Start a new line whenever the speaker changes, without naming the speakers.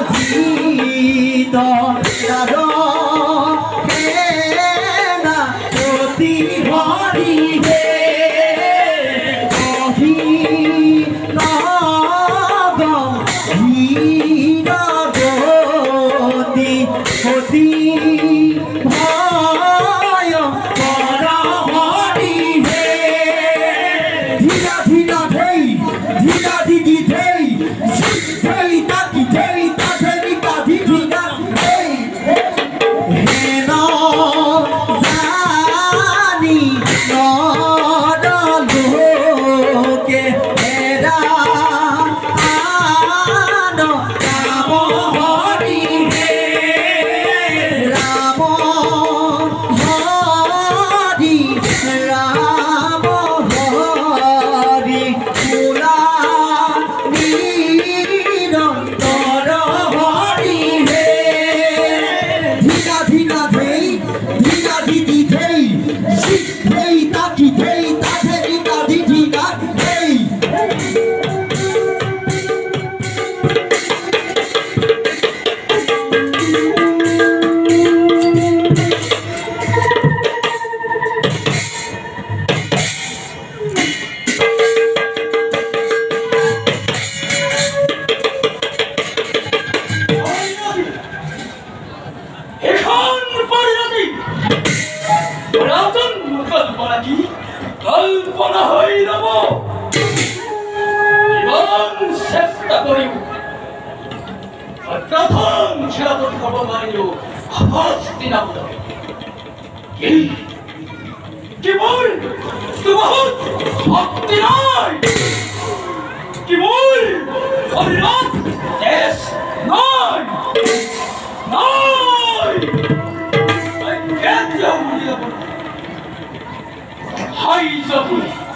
জিত না প্রতি হরি হে অতি ভয় কর হরি হে ধীরা ধীরা ধেই ধীরা দিদি ধেই ধেই তাকি ধেই তাধেরি কাধি ধীরা ধেই হে ন জানি নর লোকে হেরা আন রাম হরি হে রাম হরি রাম হরি পুরা নিরন্তর হরি হে ধীরা ধীরা ধেই ধীরা দিদি ধেই ধেই তাকি ধেই তাধেরি কাধি ধীরা ধেই
এখন পরিণতি পুরাতন কল্পনা কি কল্পনা হইলব জীবন চেষ্টা করিব প্রথম ছিল খবর মানিল হস্তিনাপুর কি কেবল বহুত ভক্তি নয় কেবল হরিনাথ দেশ নয় নয় I can't tell you. Hi, Zabu.